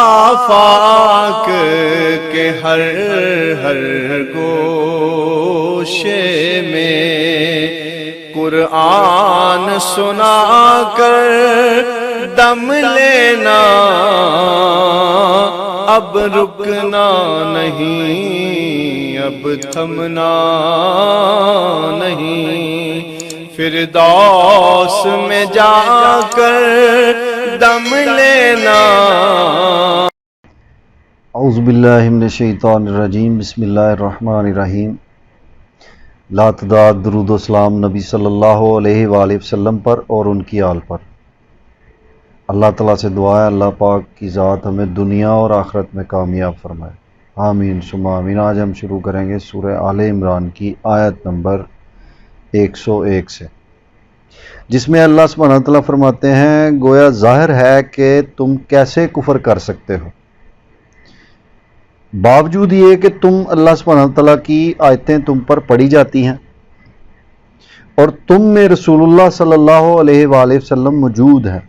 آفاق کے ہر ہر گوشے میں قرآن سنا کر دم لینا، اب رکنا نہیں، اب تھمنا نہیں، فردوس میں جا کر دم لینا۔ اعوذ باللہ من الشیطان الرجیم، بسم اللہ الرحمن الرحیم۔ لا تعداد درود و سلام نبی صلی اللہ علیہ وآلہ وسلم پر اور ان کی آل پر۔ اللہ تعالیٰ سے دعا ہے اللہ پاک کی ذات ہمیں دنیا اور آخرت میں کامیاب فرمائے، آمین ثم آمین۔ آج ہم شروع کریں گے سورہ آل عمران کی آیت نمبر 101 سے، جس میں اللہ سبحانہ تعالیٰ فرماتے ہیں گویا ظاہر ہے کہ تم کیسے کفر کر سکتے ہو، باوجود یہ کہ تم اللہ سبحانہ تعالیٰ کی آیتیں تم پر پڑھی جاتی ہیں اور تم میں رسول اللہ صلی اللہ علیہ وآلہ وسلم موجود ہے۔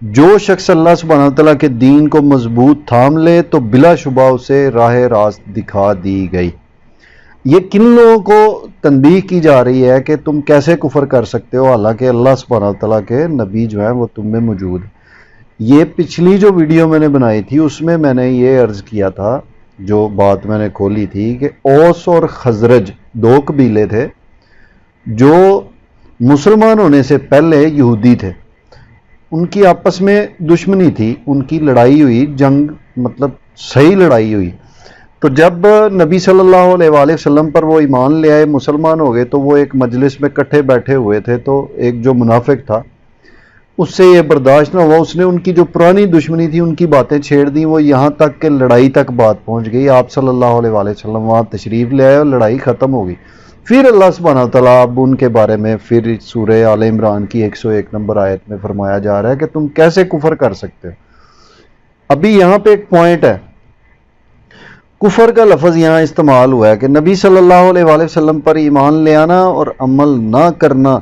جو شخص اللہ سبحانہ تعالیٰ کے دین کو مضبوط تھام لے تو بلا شبہ اسے راہ راست دکھا دی گئی۔ یہ کن لوگوں کو تنبیہ کی جا رہی ہے کہ تم کیسے کفر کر سکتے ہو، حالانکہ اللہ سبحانہ تعالیٰ کے نبی جو ہیں وہ تم میں موجود ہیں۔ یہ پچھلی جو ویڈیو میں نے بنائی تھی اس میں میں نے یہ عرض کیا تھا، جو بات میں نے کھولی تھی، کہ اوس اور خزرج دو قبیلے تھے جو مسلمان ہونے سے پہلے یہودی تھے، ان کی آپس میں دشمنی تھی، ان کی لڑائی ہوئی، جنگ مطلب صحیح لڑائی ہوئی۔ تو جب نبی صلی اللہ علیہ وآلہ وسلم پر وہ ایمان لے آئے، مسلمان ہو گئے، تو وہ ایک مجلس میں کٹھے بیٹھے ہوئے تھے، تو ایک جو منافق تھا اس سے یہ برداشت نہ ہوا، اس نے ان کی جو پرانی دشمنی تھی ان کی باتیں چھیڑ دیں، وہ یہاں تک کہ لڑائی تک بات پہنچ گئی۔ آپ صلی اللہ علیہ وآلہ وسلم وہاں تشریف لے آئے اور لڑائی ختم ہو گئی۔ پھر اللہ سبحانہ تعالیٰ اب ان کے بارے میں پھر سورہ آل عمران کی 101 نمبر آیت میں فرمایا جا رہا ہے کہ تم کیسے کفر کر سکتے ہو۔ ابھی یہاں پہ ایک پوائنٹ ہے، کفر کا لفظ یہاں استعمال ہوا ہے کہ نبی صلی اللہ علیہ وآلہ وسلم پر ایمان لے آنا اور عمل نہ کرنا،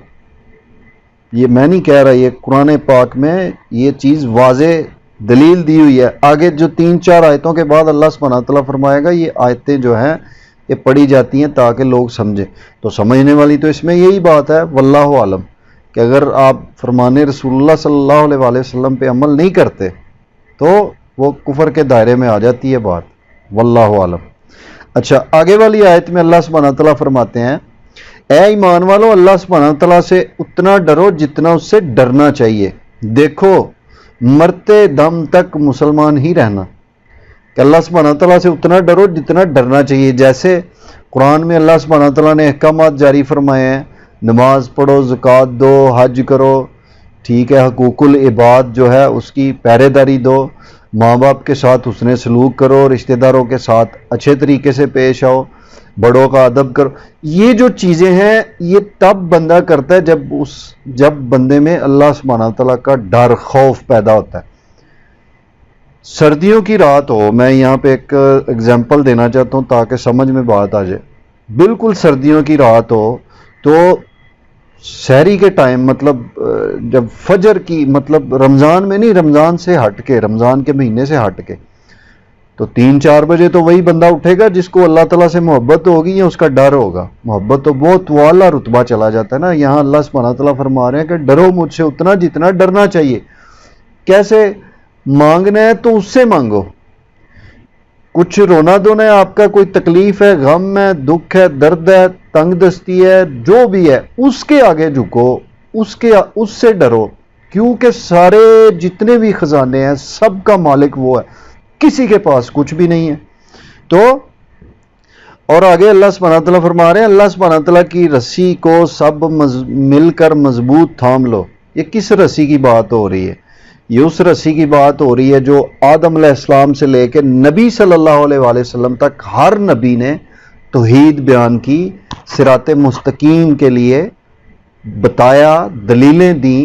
یہ میں نہیں کہہ رہا، یہ قرآن پاک میں یہ چیز واضح دلیل دی ہوئی ہے۔ آگے جو 3-4 آیتوں کے بعد اللہ سبحانہ تعالیٰ فرمائے گا یہ آیتیں جو ہیں یہ پڑھی جاتی ہیں تاکہ لوگ سمجھیں، تو سمجھنے والی تو اس میں یہی بات ہے واللہ عالم، کہ اگر آپ فرمان رسول اللہ صلی اللہ علیہ وآلہ وسلم پہ عمل نہیں کرتے تو وہ کفر کے دائرے میں آ جاتی ہے بات، واللہ عالم۔ اچھا، آگے والی آیت میں اللہ سبحانہ تعالیٰ فرماتے ہیں اے ایمان والو اللہ سبحانہ تعالیٰ سے اتنا ڈرو جتنا اس سے ڈرنا چاہیے۔ دیکھو مرتے دم تک مسلمان ہی رہنا، کہ اللہ سبحانہ تعالیٰ سے اتنا ڈرو جتنا ڈرنا چاہیے۔ جیسے قرآن میں اللہ سبحانہ تعالیٰ نے احکامات جاری فرمائے ہیں، نماز پڑھو، زکوٰۃ دو، حج کرو، ٹھیک ہے، حقوق العباد جو ہے اس کی پہرے داری دو، ماں باپ کے ساتھ حسن سلوک کرو، رشتہ داروں کے ساتھ اچھے طریقے سے پیش آؤ، بڑوں کا ادب کرو۔ یہ جو چیزیں ہیں یہ تب بندہ کرتا ہے جب بندے میں اللہ سبحانہ تعالیٰ کا ڈر، خوف پیدا ہوتا ہے۔ سردیوں کی رات ہو، میں یہاں پہ ایک اگزامپل دینا چاہتا ہوں تاکہ سمجھ میں بات آ جائے۔ بالکل سردیوں کی رات ہو تو سحری کے ٹائم، مطلب جب فجر کی، مطلب رمضان میں نہیں، رمضان سے ہٹ کے، رمضان کے مہینے سے ہٹ کے، تو 3-4 بجے تو وہی بندہ اٹھے گا جس کو اللہ تعالیٰ سے محبت ہوگی یا اس کا ڈر ہوگا۔ محبت تو بہت والا رتبہ چلا جاتا ہے نا۔ یہاں اللہ سبحانہ تعالیٰ فرما رہے ہیں کہ ڈرو مجھ سے اتنا جتنا ڈرنا چاہیے۔ کیسے مانگنا ہے تو اس سے مانگو، کچھ رونا دھونا ہے، آپ کا کوئی تکلیف ہے، غم ہے، دکھ ہے، درد ہے، تنگ دستی ہے، جو بھی ہے اس کے آگے جھکو، اس سے ڈرو، کیونکہ سارے جتنے بھی خزانے ہیں سب کا مالک وہ ہے، کسی کے پاس کچھ بھی نہیں ہے۔ تو اور آگے اللہ سبحانہ تعالیٰ فرما رہے ہیں اللہ سبحانہ تعالیٰ کی رسی کو سب مل کر مضبوط تھام لو۔ یہ کس رسی کی بات ہو رہی ہے؟ یہ اس رسی کی بات ہو رہی ہے جو آدم علیہ السلام سے لے کے نبی صلی اللہ علیہ وآلہ وسلم تک ہر نبی نے توحید بیان کی، صراط مستقیم کے لیے بتایا، دلیلیں دیں،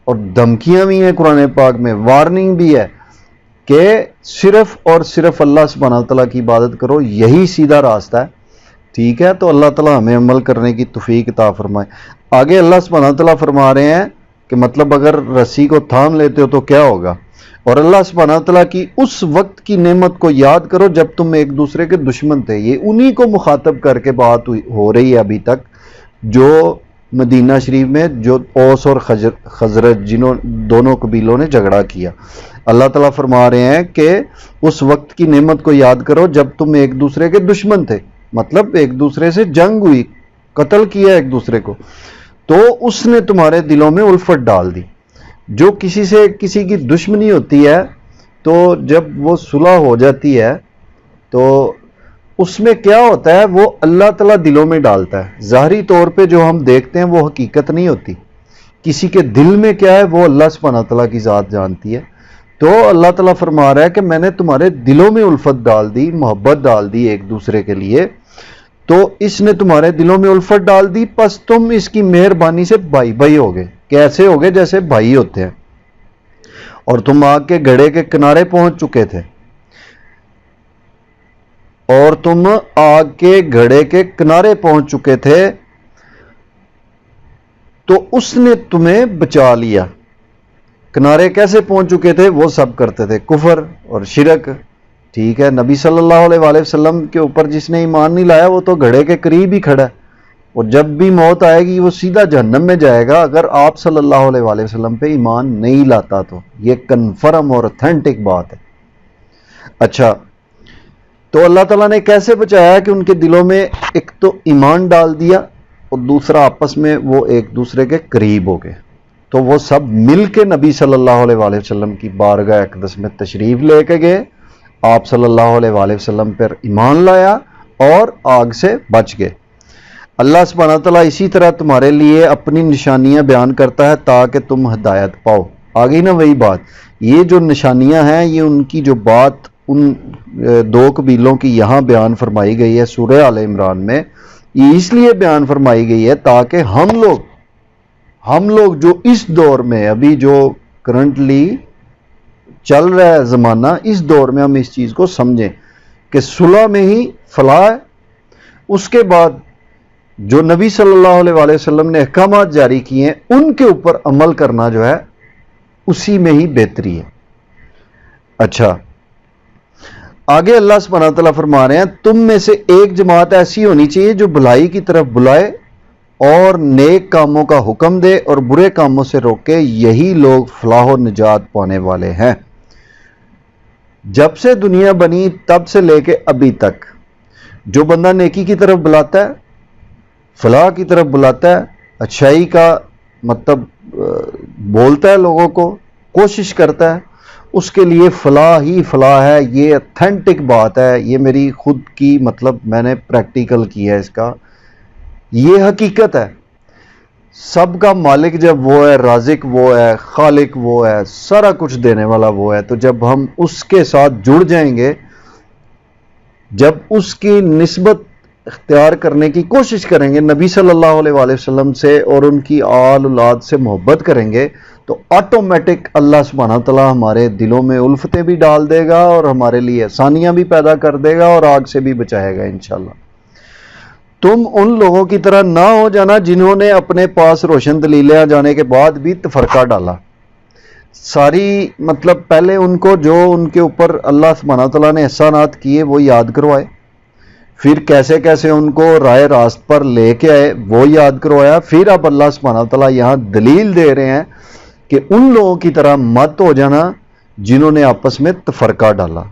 اور دھمکیاں بھی ہیں قرآن پاک میں، وارننگ بھی ہے کہ صرف اور صرف اللہ سبحانہ تعالیٰ کی عبادت کرو، یہی سیدھا راستہ ہے۔ ٹھیک ہے، تو اللہ تعالیٰ ہمیں عمل کرنے کی توفیق عطا فرمائے۔ آگے اللہ سبحانہ تعالیٰ فرما رہے ہیں کہ مطلب اگر رسی کو تھام لیتے ہو تو کیا ہوگا۔ اور اللہ سبحانہ وتعالیٰ کی اس وقت کی نعمت کو یاد کرو جب تم ایک دوسرے کے دشمن تھے. یہ انہی کو مخاطب کر کے بات ہو رہی ہے ابھی تک جو مدینہ شریف میں جو اوس اور خزرج جنہوں دونوں قبیلوں نے جھگڑا کیا. اللہ تعالیٰ فرما رہے ہیں کہ اس وقت کی نعمت کو یاد کرو جب تم ایک دوسرے کے دشمن تھے, مطلب ایک دوسرے سے جنگ ہوئی, قتل کیا ایک دوسرے کو, تو اس نے تمہارے دلوں میں الفت ڈال دی. جو کسی سے کسی کی دشمنی ہوتی ہے تو جب وہ صلح ہو جاتی ہے تو اس میں کیا ہوتا ہے, وہ اللہ تعالیٰ دلوں میں ڈالتا ہے. ظاہری طور پہ جو ہم دیکھتے ہیں وہ حقیقت نہیں ہوتی, کسی کے دل میں کیا ہے وہ اللہ سبحانہ تعالیٰ کی ذات جانتی ہے. تو اللہ تعالیٰ فرما رہا ہے کہ میں نے تمہارے دلوں میں الفت ڈال دی, محبت ڈال دی ایک دوسرے کے لیے, تو اس نے تمہارے دلوں میں الفت ڈال دی, پس تم اس کی مہربانی سے بھائی بھائی ہو گئے. کیسے ہو گئے؟ جیسے بھائی ہوتے ہیں. اور تم آگ کے گڑھے کے کنارے پہنچ چکے تھے, اور تم آگ کے گھڑے کے کنارے پہنچ چکے تھے تو اس نے تمہیں بچا لیا. کنارے کیسے پہنچ چکے تھے؟ وہ سب کرتے تھے کفر اور شرک. ٹھیک ہے, نبی صلی اللہ علیہ وآلہ وسلم کے اوپر جس نے ایمان نہیں لایا وہ تو گھڑے کے قریب ہی کھڑا ہے, اور جب بھی موت آئے گی وہ سیدھا جہنم میں جائے گا اگر آپ صلی اللہ علیہ وآلہ وسلم پہ ایمان نہیں لاتا تو. یہ کنفرم اور اتھینٹک بات ہے. اچھا, تو اللہ تعالیٰ نے کیسے بچایا کہ ان کے دلوں میں ایک تو ایمان ڈال دیا اور دوسرا آپس میں وہ ایک دوسرے کے قریب ہو گئے. تو وہ سب مل کے نبی صلی اللہ علیہ وآلہ وسلم کی بارگاہ اقدس میں تشریف لے کے گئے, آپ صلی اللہ علیہ وآلہ وسلم پر ایمان لایا اور آگ سے بچ گئے. اللہ سبحانہ تعالیٰ اسی طرح تمہارے لیے اپنی نشانیاں بیان کرتا ہے تاکہ تم ہدایت پاؤ. آگئی نا وہی بات, یہ جو نشانیاں ہیں یہ ان کی جو بات ان دو قبیلوں کی یہاں بیان فرمائی گئی ہے سورہ آل عمران میں, یہ اس لیے بیان فرمائی گئی ہے تاکہ ہم لوگ جو اس دور میں ابھی جو کرنٹلی چل رہا ہے زمانہ, اس دور میں ہم اس چیز کو سمجھیں کہ صلح میں ہی فلاح ہے. اس کے بعد جو نبی صلی اللہ علیہ وآلہ وسلم نے احکامات جاری کیے ہیں ان کے اوپر عمل کرنا جو ہے اسی میں ہی بہتری ہے. اچھا, آگے اللہ سبحانہ تعالیٰ فرما رہے ہیں تم میں سے ایک جماعت ایسی ہونی چاہیے جو بھلائی کی طرف بلائے اور نیک کاموں کا حکم دے اور برے کاموں سے روکے, یہی لوگ فلاح و نجات پانے والے ہیں. جب سے دنیا بنی تب سے لے کے ابھی تک جو بندہ نیکی کی طرف بلاتا ہے, فلاح کی طرف بلاتا ہے, اچھائی کا مطلب بولتا ہے لوگوں کو, کوشش کرتا ہے, اس کے لیے فلاح ہی فلاح ہے. یہ اتھینٹک بات ہے, یہ میری خود کی مطلب میں نے پریکٹیکل کی ہے اس کا, یہ حقیقت ہے. سب کا مالک جب وہ ہے, رازق وہ ہے, خالق وہ ہے, سارا کچھ دینے والا وہ ہے, تو جب ہم اس کے ساتھ جڑ جائیں گے, جب اس کی نسبت اختیار کرنے کی کوشش کریں گے, نبی صلی اللہ علیہ وآلہ وسلم سے اور ان کی آل اولاد سے محبت کریں گے, تو آٹومیٹک اللہ سبحانہ تعالیٰ ہمارے دلوں میں الفتیں بھی ڈال دے گا اور ہمارے لیے آسانیاں بھی پیدا کر دے گا اور آگ سے بھی بچائے گا انشاءاللہ. تم ان لوگوں کی طرح نہ ہو جانا جنہوں نے اپنے پاس روشن دلیلیں آ جانے کے بعد بھی تفرقہ ڈالا. ساری مطلب پہلے ان کو جو ان کے اوپر اللہ سبحانہ تعالیٰ نے احسانات کیے وہ یاد کروائے, پھر کیسے کیسے ان کو راہ راست پر لے کے آئے وہ یاد کروایا. پھر اب اللہ سبحانہ تعالیٰ یہاں دلیل دے رہے ہیں کہ ان لوگوں کی طرح مت ہو جانا جنہوں نے آپس میں تفرقہ ڈالا,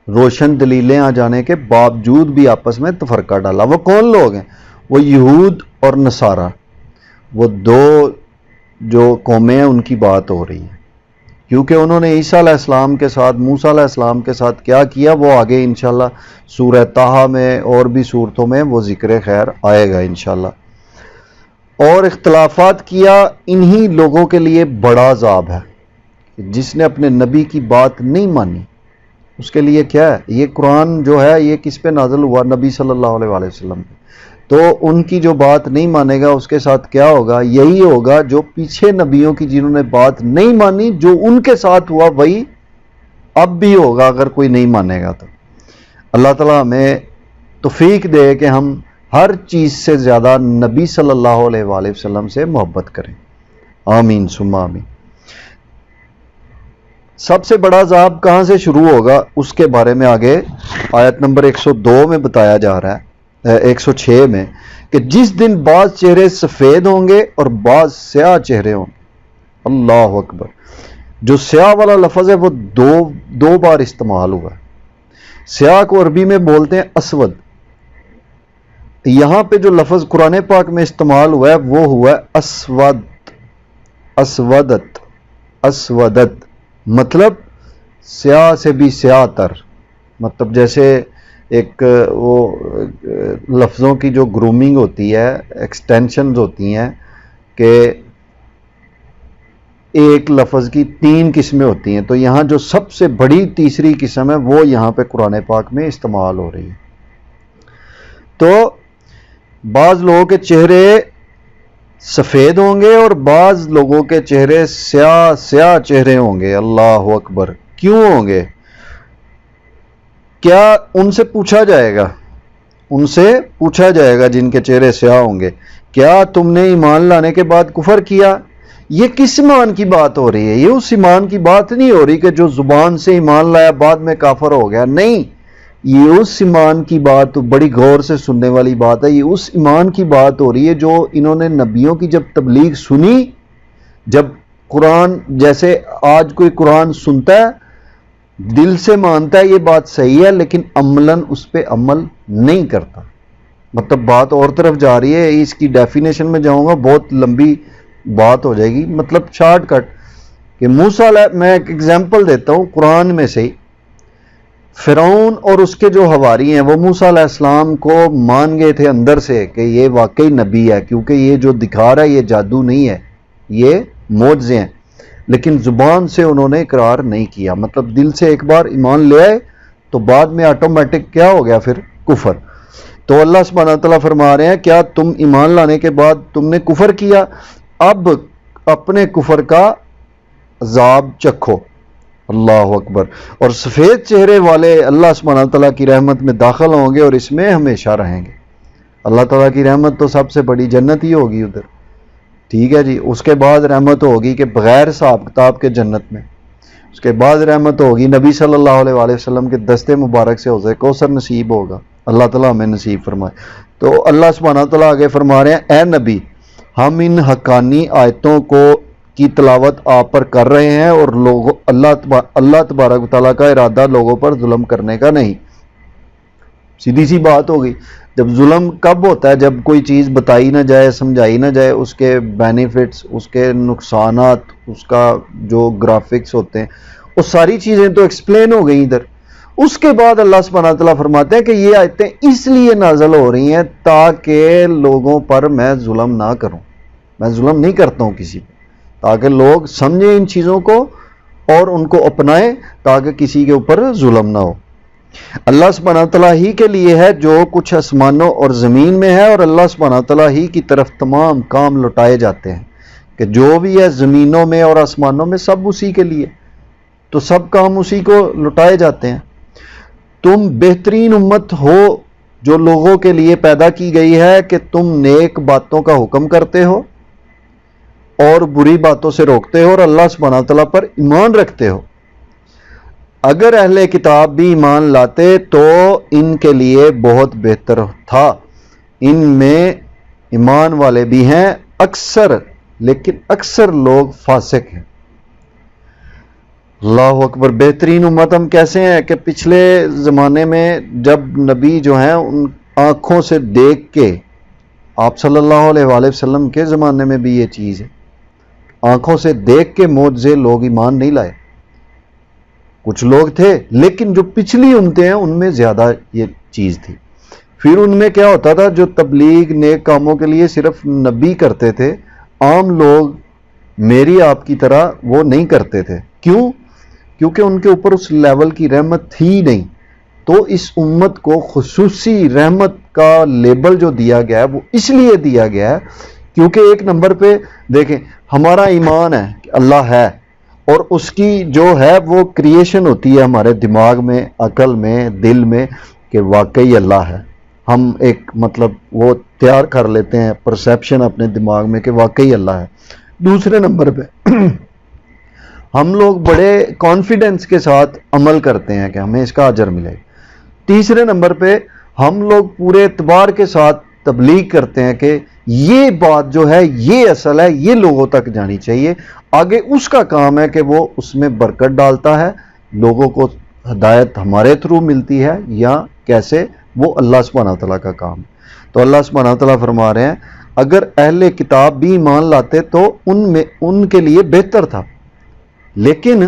روشن دلیلیں آ جانے کے باوجود بھی آپس میں تفرقہ ڈالا. وہ کون لوگ ہیں؟ وہ یہود اور نصارہ, وہ دو جو قومیں ہیں ان کی بات ہو رہی ہے, کیونکہ انہوں نے عیسیٰ علیہ السلام کے ساتھ, موسیٰ علیہ السلام کے ساتھ کیا کیا وہ آگے انشاءاللہ سورہ طٰہٰ میں اور بھی صورتوں میں وہ ذکر خیر آئے گا انشاءاللہ. اور اختلافات کیا, انہی لوگوں کے لیے بڑا عذاب ہے. جس نے اپنے نبی کی بات نہیں مانی اس کے لیے کیا ہے؟ یہ قرآن جو ہے یہ کس پہ نازل ہوا؟ نبی صلی اللہ علیہ وآلہ وسلم پہ. تو ان کی جو بات نہیں مانے گا اس کے ساتھ کیا ہوگا؟ یہی ہوگا جو پیچھے نبیوں کی جنہوں نے بات نہیں مانی, جو ان کے ساتھ ہوا وہی اب بھی ہوگا اگر کوئی نہیں مانے گا. تو اللہ تعالیٰ ہمیں توفیق دے کہ ہم ہر چیز سے زیادہ نبی صلی اللہ علیہ وآلہ وسلم سے محبت کریں. آمین ثم آمین. سب سے بڑا عذاب کہاں سے شروع ہوگا اس کے بارے میں آگے آیت نمبر 102 میں بتایا جا رہا ہے، 106 میں، کہ جس دن بعض چہرے سفید ہوں گے اور بعض سیاہ چہرے ہوں گے۔ اللہ اکبر۔ جو سیاہ والا لفظ ہے وہ دو بار استعمال ہوا ہے۔ سیاہ کو عربی میں بولتے ہیں اسود، یہاں پہ جو لفظ قرآن پاک میں استعمال ہوا ہے وہ ہوا ہے اسودت، مطلب سیاہ سے بھی سیاہ تر، مطلب جیسے ایک وہ لفظوں کی جو گرومنگ ہوتی ہے، ایکسٹینشنز ہوتی ہیں کہ ایک لفظ کی 3 قسمیں ہوتی ہیں، تو یہاں جو سب سے بڑی تیسری قسم ہے وہ یہاں پہ قرآن پاک میں استعمال ہو رہی ہے۔ تو بعض لوگوں کے چہرے سفید ہوں گے اور بعض لوگوں کے چہرے سیاہ چہرے ہوں گے۔ اللہ اکبر۔ کیوں ہوں گے؟ کیا ان سے پوچھا جائے گا؟ ان سے پوچھا جائے گا جن کے چہرے سیاہ ہوں گے، کیا تم نے ایمان لانے کے بعد کفر کیا؟ یہ کس ایمان کی بات ہو رہی ہے؟ یہ اس ایمان کی بات نہیں ہو رہی کہ جو زبان سے ایمان لایا بعد میں کافر ہو گیا، نہیں، یہ اس ایمان کی بات، بڑی غور سے سننے والی بات ہے، یہ اس ایمان کی بات ہو رہی ہے جو انہوں نے نبیوں کی جب تبلیغ سنی، جب قرآن، جیسے آج کوئی قرآن سنتا ہے، دل سے مانتا ہے یہ بات صحیح ہے لیکن عملاً اس پہ عمل نہیں کرتا، مطلب بات اور طرف جا رہی ہے۔ اس کی ڈیفینیشن میں جاؤں گا، بہت لمبی بات ہو جائے گی، مطلب شارٹ کٹ کہ موسیٰ علیہ، میں ایک ایگزامپل دیتا ہوں قرآن میں سے ہی، فرعون اور اس کے جو حواری ہیں وہ موسیٰ علیہ السلام کو مان گئے تھے اندر سے کہ یہ واقعی نبی ہے، کیونکہ یہ جو دکھا رہا ہے یہ جادو نہیں ہے، یہ معجزے ہیں، لیکن زبان سے انہوں نے اقرار نہیں کیا، مطلب دل سے ایک بار ایمان لے آئے تو بعد میں آٹومیٹک کیا ہو گیا پھر؟ کفر۔ تو اللہ سبحانہ وتعالیٰ فرما رہے ہیں کیا تم ایمان لانے کے بعد تم نے کفر کیا؟ اب اپنے کفر کا عذاب چکھو۔ اللہ اکبر۔ اور سفید چہرے والے اللہ سبحانہ وتعالیٰ کی رحمت میں داخل ہوں گے اور اس میں ہمیشہ رہیں گے۔ اللہ تعالیٰ کی رحمت تو سب سے بڑی جنت ہی ہوگی ادھر، ٹھیک ہے جی۔ اس کے بعد رحمت ہوگی کہ بغیر حساب کتاب کے جنت میں، اس کے بعد رحمت ہوگی نبی صلی اللہ علیہ وآلہ وسلم کے دستے مبارک سے حوض کوثر نصیب ہوگا، اللہ تعالیٰ ہمیں نصیب فرمائے۔ تو اللہ سبحانہ تعالیٰ آگے فرما رہے ہیں، اے نبی، ہم ان حقانی آیتوں کی تلاوت آپ پر کر رہے ہیں اور اللہ تبارک و تعالیٰ کا ارادہ لوگوں پر ظلم کرنے کا نہیں۔ سیدھی سی بات ہو گئی۔ جب ظلم کب ہوتا ہے؟ جب کوئی چیز بتائی نہ جائے، سمجھائی نہ جائے، اس کے بینیفٹس، اس کے نقصانات، اس کا جو گرافکس ہوتے ہیں، وہ ساری چیزیں تو ایکسپلین ہو گئی ادھر۔ اس کے بعد اللہ سبحانہ تعالیٰ فرماتے ہیں کہ یہ آیتیں اس لیے نازل ہو رہی ہیں تاکہ لوگوں پر میں ظلم نہ کروں، میں ظلم نہیں کرتا ہوں کسی پہ، تاکہ لوگ سمجھیں ان چیزوں کو اور ان کو اپنائیں تاکہ کسی کے اوپر ظلم نہ ہو۔ اللہ سبحانہ تعالیٰ ہی کے لیے ہے جو کچھ آسمانوں اور زمین میں ہے، اور اللہ سبحانہ تعالیٰ ہی کی طرف تمام کام لوٹائے جاتے ہیں، کہ جو بھی ہے زمینوں میں اور آسمانوں میں سب اسی کے لیے، تو سب کام اسی کو لوٹائے جاتے ہیں۔ تم بہترین امت ہو جو لوگوں کے لیے پیدا کی گئی ہے کہ تم نیک باتوں کا حکم کرتے ہو اور بری باتوں سے روکتے ہو اور اللہ سبحانہ تعالیٰ پر ایمان رکھتے ہو۔ اگر اہل کتاب بھی ایمان لاتے تو ان کے لیے بہت بہتر تھا، ان میں ایمان والے بھی ہیں اکثر، لیکن اکثر لوگ فاسق ہیں۔ اللہ اکبر۔ بہترین امت ہم کیسے ہیں کہ پچھلے زمانے میں جب نبی جو ہیں ان آنکھوں سے دیکھ کے، آپ صلی اللہ علیہ وآلہ وسلم کے زمانے میں بھی یہ چیز ہے، آنکھوں سے دیکھ کے معجزے لوگ ایمان نہیں لائے، کچھ لوگ تھے، لیکن جو پچھلی امتیں ہیں ان میں زیادہ یہ چیز تھی۔ پھر ان میں کیا ہوتا تھا، جو تبلیغ نیک کاموں کے لیے صرف نبی کرتے تھے، عام لوگ میری آپ کی طرح وہ نہیں کرتے تھے۔ کیوں؟ کیونکہ ان کے اوپر اس لیول کی رحمت تھی نہیں۔ تو اس امت کو خصوصی رحمت کا لیبل جو دیا گیا ہے وہ اس لیے دیا گیا ہے کیونکہ ایک نمبر پہ دیکھیں، ہمارا ایمان ہے کہ اللہ ہے، اور اس کی جو ہے وہ کریشن ہوتی ہے ہمارے دماغ میں، عقل میں، دل میں، کہ واقعی اللہ ہے۔ ہم ایک مطلب وہ تیار کر لیتے ہیں پرسیپشن اپنے دماغ میں کہ واقعی اللہ ہے۔ دوسرے نمبر پہ ہم لوگ بڑے کانفیڈنس کے ساتھ عمل کرتے ہیں کہ ہمیں اس کا اجر ملے گا۔ تیسرے نمبر پہ ہم لوگ پورے اعتبار کے ساتھ تبلیغ کرتے ہیں کہ یہ بات جو ہے یہ اصل ہے، یہ لوگوں تک جانی چاہیے، آگے اس کا کام ہے کہ وہ اس میں برکت ڈالتا ہے، لوگوں کو ہدایت ہمارے تھرو ملتی ہے یا کیسے، وہ اللہ سبحانہ تعالیٰ کا کام ہے۔ تو اللہ سبحانہ تعالیٰ فرما رہے ہیں اگر اہل کتاب بھی ایمان لاتے تو ان کے لیے بہتر تھا، لیکن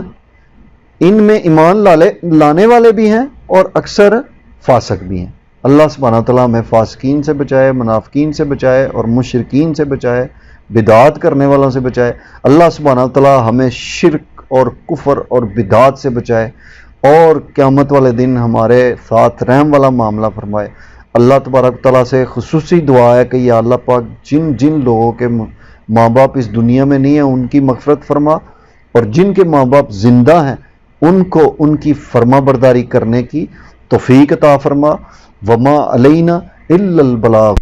ان میں ایمان لانے والے بھی ہیں اور اکثر فاسق بھی ہیں۔ اللہ سبحانہ تعالیٰ ہمیں فاسقین سے بچائے، منافقین سے بچائے اور مشرکین سے بچائے، بدعات کرنے والوں سے بچائے۔ اللہ سبحانہ تعالیٰ ہمیں شرک اور کفر اور بدعات سے بچائے اور قیامت والے دن ہمارے ساتھ رحم والا معاملہ فرمائے۔ اللہ تبارک تعالیٰ سے خصوصی دعا ہے کہ یا اللہ پاک جن جن لوگوں کے ماں باپ اس دنیا میں نہیں ہیں ان کی مغفرت فرما، اور جن کے ماں باپ زندہ ہیں ان کو ان کی فرما برداری کرنے کی توفیق عطا فرما۔ وما علینا الا البلاغ۔